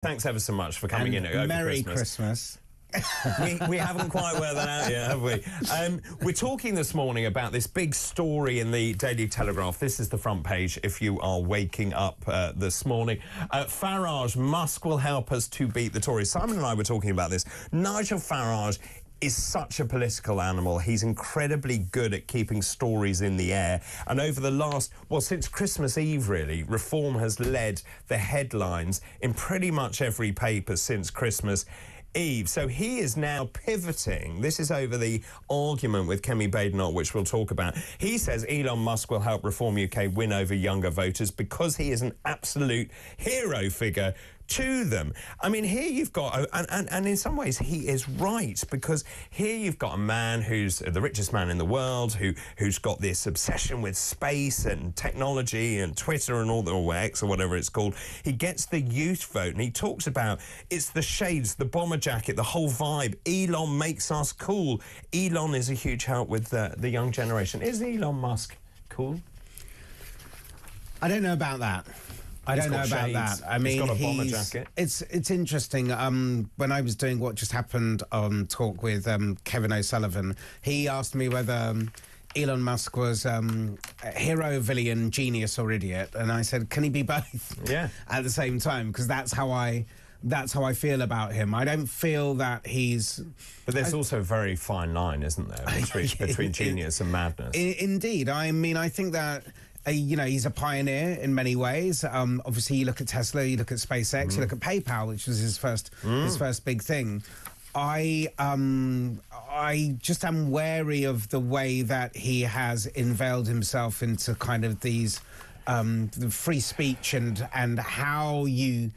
Thanks ever so much for coming in over Merry Christmas. Christmas. We haven't quite worked that out yet, have we? We're talking this morning about this big story in the Daily Telegraph. This is the front page if you are waking up this morning. Farage, Musk will help us to beat the Tories. Simon and I were talking about this. Nigel Farage is such a political animal. He's incredibly good at keeping stories in the air. And over the last, well, since Christmas Eve, really, Reform has led the headlines in pretty much every paper since Christmas Eve. So he is now pivoting. This is over the argument with Kemi Badenoch, which we'll talk about. He says Elon Musk will help Reform UK win over younger voters because he is an absolute hero figure to them. I mean, here you've got, and in some ways he is right, because here you've got a man who's the richest man in the world, who's got this obsession with space and technology and Twitter and all the, or X or whatever it's called. He gets the youth vote, and he talks about it's the shades, the bomber jacket, the whole vibe. Elon makes us cool. Elon is a huge help with the young generation. Is Elon Musk cool? I don't know about that. I don't know about that. I mean, he's got a bomber jacket. It's interesting. When I was doing What Just Happened on Talk with Kevin O'Sullivan, he asked me whether Elon Musk was hero, villain, genius or idiot, and I said, can he be both? Yeah. At the same time, because that's how I feel about him. I don't feel that he's... But there's also a very fine line, isn't there, between genius and madness? Indeed. I mean, I think that... you know, he's a pioneer in many ways. Obviously, you look at Tesla, you look at SpaceX, you look at PayPal, which was his first big thing. I just am wary of the way that he has unveiled himself into kind of these the free speech and how you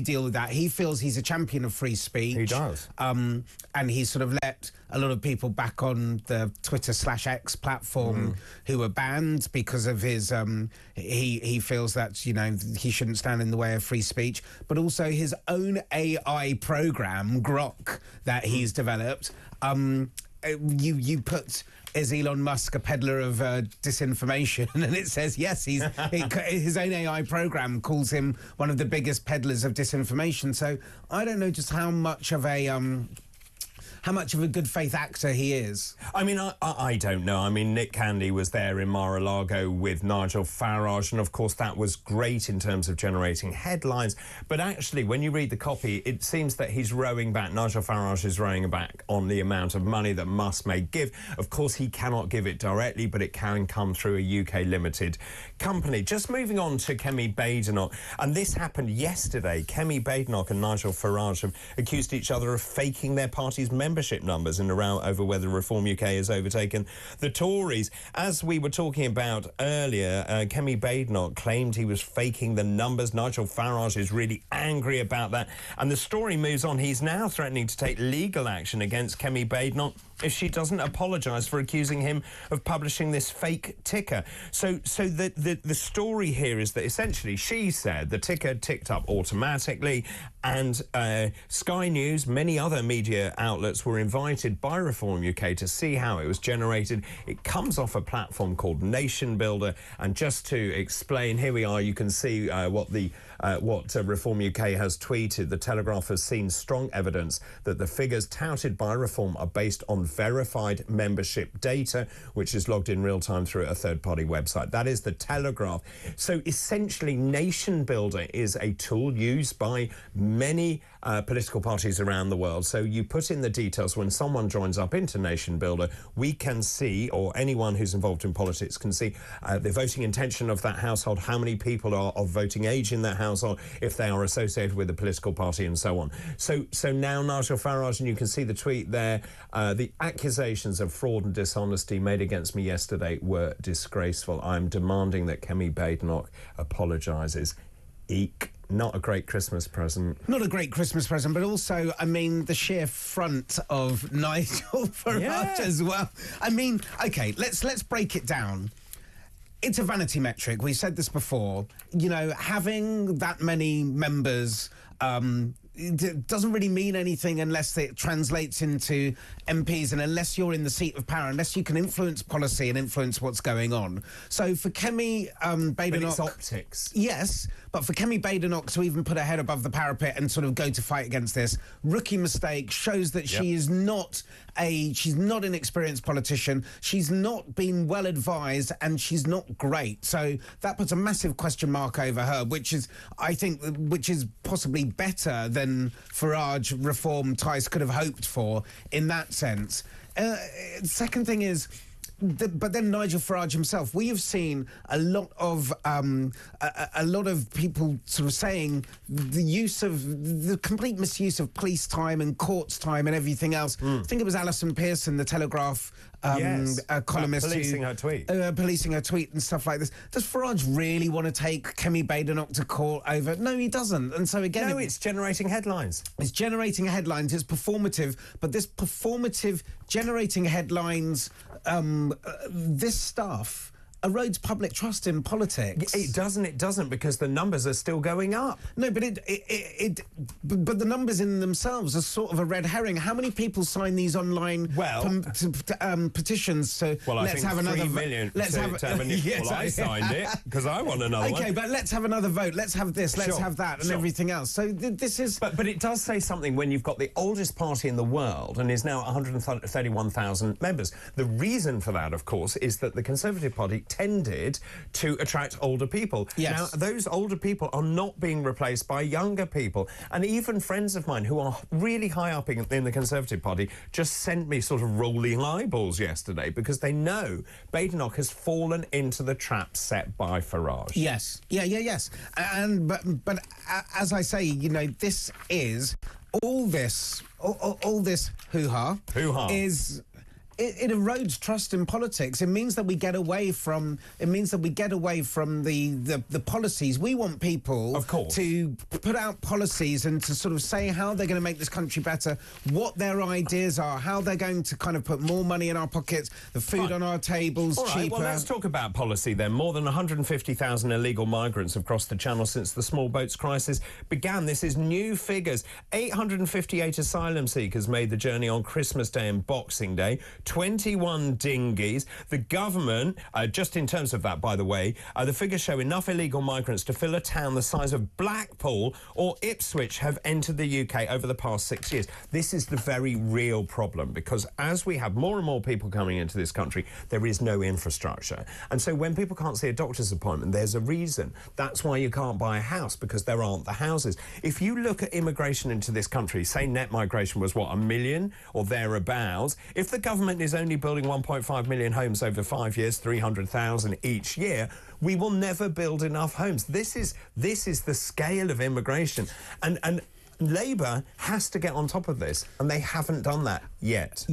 deal with that. He feels he's a champion of free speech. He does. And he's sort of let a lot of people back on the Twitter/X platform who were banned because of his he feels that, you know, he shouldn't stand in the way of free speech, but also his own AI program Grok that he's developed. You put, is Elon Musk a peddler of disinformation? And it says yes, his own AI program calls him one of the biggest peddlers of disinformation. So I don't know just how much of a good faith actor he is. I mean, I don't know. I mean, Nick Candy was there in Mar-a-Lago with Nigel Farage, and of course that was great in terms of generating headlines. But actually, when you read the copy, it seems that he's rowing back. Nigel Farage is rowing back on the amount of money that Musk may give. Of course, he cannot give it directly, but it can come through a UK limited company. Just moving on to Kemi Badenoch, and this happened yesterday. Kemi Badenoch and Nigel Farage have accused each other of faking their party's membership numbers in a row over whether Reform UK has overtaken the Tories. As we were talking about earlier, Kemi Badenoch claimed he was faking the numbers. Nigel Farage is really angry about that, and the story moves on. He's now threatening to take legal action against Kemi Badenoch if she doesn't apologise for accusing him of publishing this fake ticker. So the story here is that essentially she said the ticker ticked up automatically, and Sky News, many other media outlets were invited by Reform UK to see how it was generated. It comes off a platform called Nation Builder, and just to explain, here we are, you can see what Reform UK has tweeted. The Telegraph has seen strong evidence that the figures touted by Reform are based on verified membership data, which is logged in real time through a third-party website. That is the Telegraph. So essentially, Nation Builder is a tool used by many political parties around the world. So you put in the details. When someone joins up into Nation Builder, we can see, or anyone who's involved in politics can see, the voting intention of that household, how many people are of voting age in that household, if they are associated with a political party, and so on. So now Nigel Farage, and you can see the tweet there, the accusations of fraud and dishonesty made against me yesterday were disgraceful. I'm demanding that Kemi Badenoch apologises. Eek. Not a great Christmas present. Not a great Christmas present, but also, I mean, the sheer front of Nigel Farage as well. I mean, okay, let's break it down. It's a vanity metric. We said this before. You know, having that many members it doesn't really mean anything unless it translates into MPs, and unless you're in the seat of power, unless you can influence policy and influence what's going on. So for Kemi Badenoch... But it's optics. Yes, But for Kemi Badenoch to even put her head above the parapet and sort of go to fight against this, rookie mistake, shows that she's not an experienced politician. She's not been well advised, and she's not great. So that puts a massive question mark over her, which is possibly better than Farage reform Tice could have hoped for in that sense. Second thing is, but then Nigel Farage himself, we have seen a lot of people sort of saying the complete misuse of police time and courts time and everything else. I think it was Alison Pearson, the Telegraph columnist, policing her tweet, and stuff like this. Does Farage really want to take Kemi Badenoch to court over? No, he doesn't. And so again, it's generating headlines. It's generating headlines. It's performative, but this performative generating headlines, this stuff erodes public trust in politics. It doesn't, because the numbers are still going up. No, but but the numbers in themselves are sort of a red herring. How many people sign these online petitions to let's have another 3 million? I signed it because I want another one. Okay, but let's have another vote. Let's have this. Let's have that, and everything else. So this is. But it does say something when you've got the oldest party in the world and is now 131,000 members. The reason for that, of course, is that the Conservative Party tended to attract older people. Yes. Now, those older people are not being replaced by younger people. And even friends of mine who are really high up in the Conservative Party just sent me sort of rolling eyeballs yesterday because they know Badenoch has fallen into the trap set by Farage. Yes. Yes. And but as I say, you know, this is all this hoo-ha is. It erodes trust in politics. It means that we get away from. The policies. We want people, of course, to put out policies and to sort of say how they're going to make this country better, what their ideas are, how they're going to kind of put more money in our pockets, the food on our tables, all right, cheaper. Well, let's talk about policy then. More than 150,000 illegal migrants have crossed the Channel since the small boats crisis began. This is new figures. 858 asylum seekers made the journey on Christmas Day and Boxing Day. 21 dinghies. The government, just in terms of that, by the way, the figures show enough illegal migrants to fill a town the size of Blackpool or Ipswich have entered the UK over the past 6 years. This is the very real problem, because as we have more and more people coming into this country, there is no infrastructure. And so when people can't see a doctor's appointment, there's a reason. That's why you can't buy a house, because there aren't the houses. If you look at immigration into this country, say net migration was, what, 1 million or thereabouts, if the government is only building 1.5 million homes over 5 years, 300,000 each year, we will never build enough homes. This is the scale of immigration, and Labour has to get on top of this, and they haven't done that yet.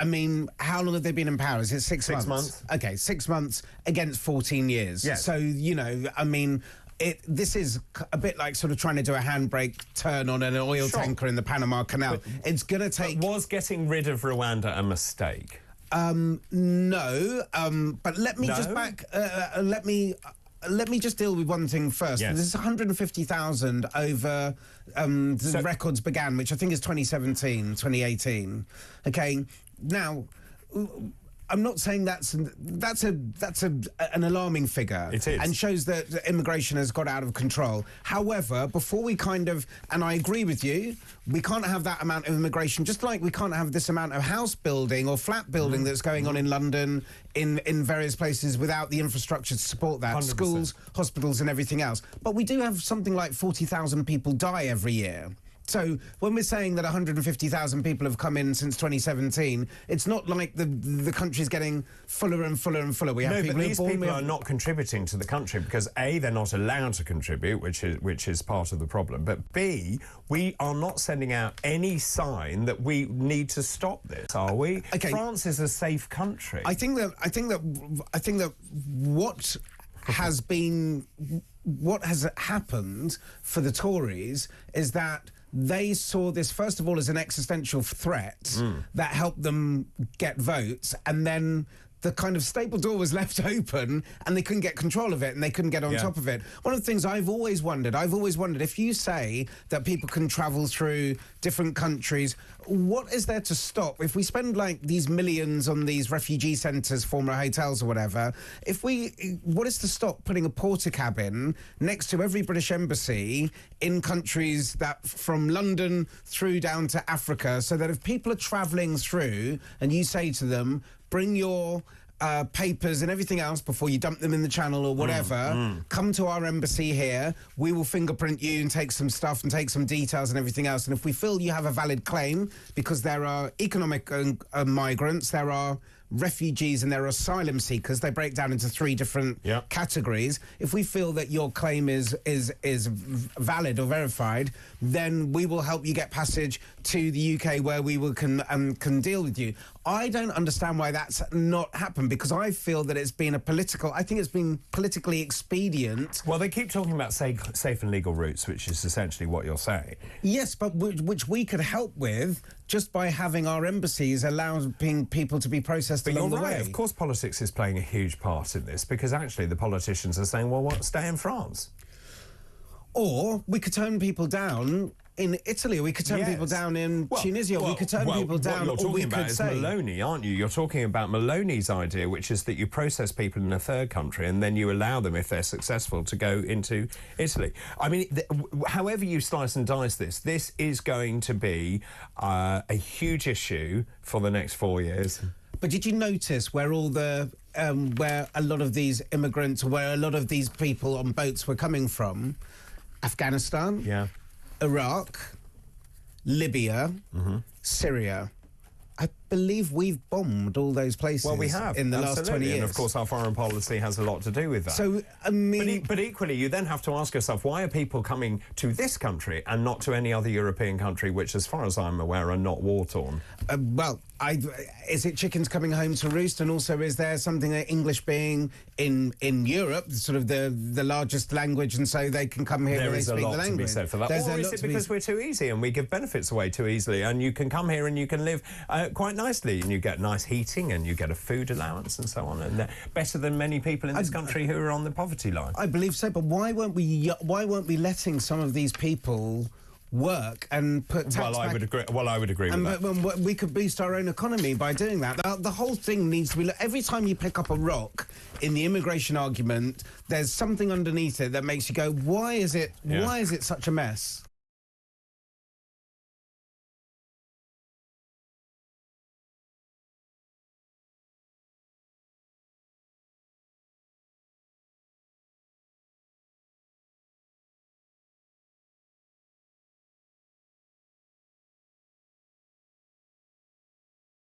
I mean, how long have they been in power? Is it 6 months? 6 months. Okay, 6 months against 14 years. Yes. So, you know, I mean, this is a bit like sort of trying to do a handbrake turn on an oil tanker in the Panama Canal. It's going to take... Was getting rid of Rwanda a mistake? No, but let me just back... Let me just deal with one thing first. Yes. This is 150,000 over the records began, which I think is 2017, 2018. Okay, now... I'm not saying that's an alarming figure. It is. And shows that immigration has got out of control. However, before we kind of, and I agree with you, we can't have that amount of immigration, just like we can't have this amount of house building or flat building that's going on in London, in various places, without the infrastructure to support that. 100%. Schools, hospitals and everything else. But we do have something like 40,000 people die every year. So when we're saying that 150,000 people have come in since 2017, it's not like the country's getting fuller and fuller and fuller. We have but these people are not contributing to the country because A, they're not allowed to contribute, which is part of the problem. But B, we are not sending out any sign that we need to stop this, are we? Okay. France is a safe country. I think that what has happened for the Tories is that they saw this, first of all, as an existential threat that helped them get votes, and then the kind of stable door was left open and they couldn't get control of it and they couldn't get on top of it. One of the things I've always wondered if you say that people can travel through different countries, what is there to stop? If we spend like these millions on these refugee centres, former hotels or whatever, what is to stop putting a porter cabin next to every British embassy in countries that from London through down to Africa, so that if people are travelling through and you say to them, bring your papers and everything else before you dump them in the channel or whatever, come to our embassy here, we will fingerprint you and take some stuff and take some details and everything else. And if we feel you have a valid claim, because there are economic migrants, there are refugees and there are asylum seekers, they break down into 3 different categories. If we feel that your claim is valid or verified, then we will help you get passage to the UK where we can deal with you. I don't understand why that's not happened, because I feel that it's been I think it's been politically expedient. Well, they keep talking about safe and legal routes, which is essentially what you're saying. Yes, but which we could help with just by having our embassies allowing people to be processed along the way. Of course, politics is playing a huge part in this, because actually the politicians are saying, well, stay in France. Or we could turn people down in Italy, we could turn people down in Tunisia, we could turn people down. What you're talking about is Maloney, aren't you? You're talking about Maloney's idea, which is that you process people in a third country and then you allow them, if they're successful, to go into Italy. I mean, however you slice and dice this is going to be a huge issue for the next 4 years. But did you notice where all the where a lot of these immigrants, where a lot of these people on boats were coming from? Afghanistan, Iraq, Libya, Syria. I believe we've bombed all those places. Well, we have in the last 20 years. And of course, our foreign policy has a lot to do with that. So, I mean, but equally, you then have to ask yourself, why are people coming to this country and not to any other European country, which, as far as I'm aware, are not war-torn? Well, is it chickens coming home to roost? And also, is there something that English being in Europe, sort of the largest language, and so they can come here and they speak the language? There is a lot to be said for that. Or is it because we're too easy and we give benefits away too easily, and you can come here and you can live quite nicely, and you get nice heating and you get a food allowance and so on, and better than many people in this country who are on the poverty line? I believe so, but why weren't we letting some of these people work and put tax I would agree with that. But we could boost our own economy by doing that. The whole thing needs to be... Every time you pick up a rock in the immigration argument, there's something underneath it that makes you go, why is it such a mess?